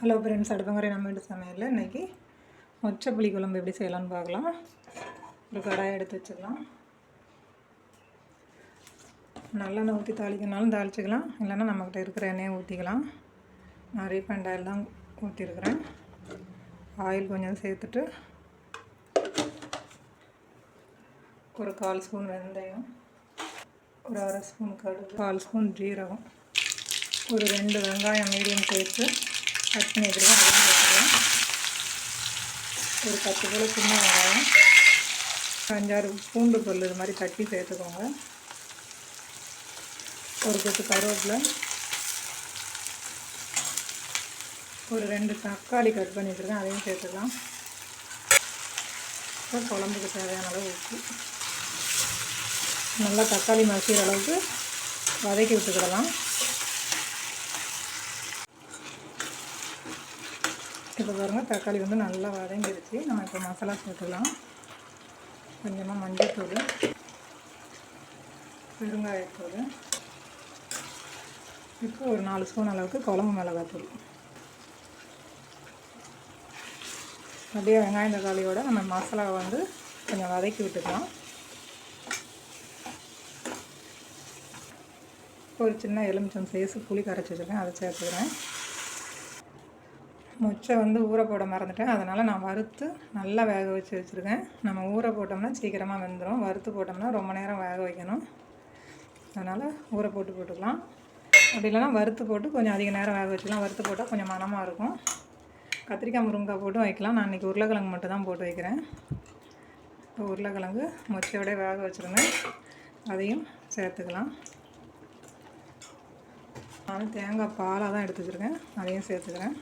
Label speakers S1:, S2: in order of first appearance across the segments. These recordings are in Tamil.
S1: ஹலோ ஃப்ரெண்ட்ஸ், அடுப்பங்கரை நம்ம வீட்டு சமையலில் இன்றைக்கி மொச்சை புளி குழம்பு எப்படி செய்யலாம்னு பார்க்கலாம். ஒரு கடாயை எடுத்து வச்சுக்கலாம். நல்லெண்ணெய் ஊற்றி தாளிக்கனாலும் தாளிச்சிக்கலாம், இல்லைன்னா நம்மக்கிட்ட இருக்கிற எண்ணெயை ஊற்றிக்கலாம். நான் ரீஃபைண்ட் ஆயில் தான் ஊற்றிருக்கிறேன். ஆயில் கொஞ்சம் சேர்த்துட்டு ஒரு 1/4 ஸ்பூன் வெந்தயம், ஒரு 1/2 ஸ்பூன் கடுகு, 1/4 ஸ்பூன் ஜீரகம், ஒரு 2 வெங்காயம் மீடியம் சேர்த்து கட் பண்ணி வச்சுருக்கோம். அதையும் சேர்த்துக்கலாம். ஒரு 10 போல் சின்ன வெங்காயம், 5-6 பூண்டு பல் இது மாதிரி தட்டி சேர்த்துக்கோங்க. ஒரு கொத்து கருவேப்பிலை, ஒரு 2 தக்காளி கட் பண்ணி வச்சுருக்கேன், அதையும் சேர்த்துக்கலாம். அப்புறம் குழம்புக்கு தேவையான அளவு உப்பு, நல்லா தக்காளி மசிக்கிற அளவுக்கு வதக்கி விட்டுக்கிடலாம். இப்போ பாருங்கள், தக்காளி வந்து நல்லா வதங்கிடுச்சு. நம்ம இப்போ மசாலா சேர்த்துக்கலாம். கொஞ்சமாக மஞ்சள்தூள், பெருங்காயத்தூள், இப்போ ஒரு 4 ஸ்பூன் அளவுக்கு குழம்பு மிளகாத்தூள். அப்படியே வெங்காயம் தக்காளியோட நம்ம மசாலாவை வந்து கொஞ்சம் வதக்கி விட்டுக்கலாம். ஒரு சின்ன எலுமிச்சம் சைஸு புளி கரைச்சி வச்சுருக்கேன், அதை சேர்த்துக்கிறேன். மொச்சை வந்து ஊற போட மறந்துட்டேன், அதனால் நான் வறுத்து நல்லா வேக வச்சு வச்சுருக்கேன். நம்ம ஊற போட்டோம்னா சீக்கிரமாக வெந்துடும், வறுத்து போட்டோம்னா ரொம்ப நேரம் வேக வைக்கணும். அதனால் ஊற போட்டுக்கலாம். அப்படி இல்லைனா வறுத்து போட்டு கொஞ்சம் அதிக நேரம் வேக வச்சுக்கலாம். வறுத்து போட்டால் கொஞ்சம் மணமாக இருக்கும். கத்திரிக்காய் முருங்கைக்காய் போட்டு வைக்கலாம். நான் இன்றைக்கி உருளைக்கிழங்கு மட்டும் தான் போட்டு வைக்கிறேன். இப்போ உருளைக்கிழங்கு மொச்சையோட வேக வச்சுருந்தேன், அதையும் சேர்த்துக்கலாம். நான் தேங்காய் பாலாக தான் எடுத்து வச்சுருக்கேன், அதையும் சேர்த்துக்கிறேன்.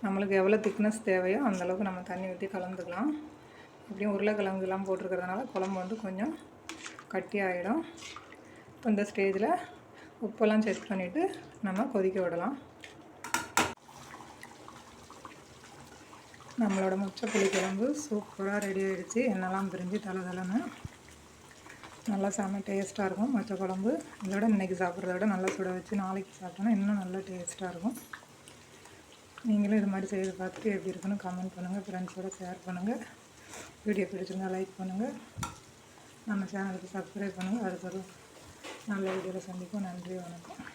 S1: நம்மளுக்கு எவ்வளோ திக்னஸ் தேவையோ அந்தளவுக்கு நம்ம தண்ணி ஊற்றி கலந்துக்கலாம். எப்படியும் உருளைக்கிழங்குலாம் போட்டிருக்கிறதுனால குழம்பு வந்து கொஞ்சம் கட்டி ஆகிடும். இப்போ இந்த ஸ்டேஜில் உப்பெல்லாம் செக் பண்ணிவிட்டு நம்ம கொதிக்க விடலாம். நம்மளோட மொச்சை புளி குழம்பு சூப்பராக ரெடி ஆகிடுச்சு. எண்ணெய்லாம் பிரிஞ்சு தலைன்னு நல்லா செம்ம டேஸ்ட்டாக இருக்கும். மொச்சை குழம்பு இதோட இன்றைக்கி சாப்பிட்றத விட நல்லா சுட வச்சு நாளைக்கு சாப்பிட்டோன்னா இன்னும் நல்லா டேஸ்ட்டாக இருக்கும். நீங்களும் இது மாதிரி செய்து பார்த்துட்டு எப்படி இருக்குன்னு கமெண்ட் பண்ணுங்கள், ஃப்ரெண்ட்ஸோடு ஷேர் பண்ணுங்கள். வீடியோ பிடிச்சிருந்தா லைக் பண்ணுங்கள், நம்ம சேனலுக்கு சப்ஸ்கிரைப் பண்ணுங்கள். அடுத்த நல்ல வீடியோவில் சந்திப்போம். நன்றி, வணக்கம்.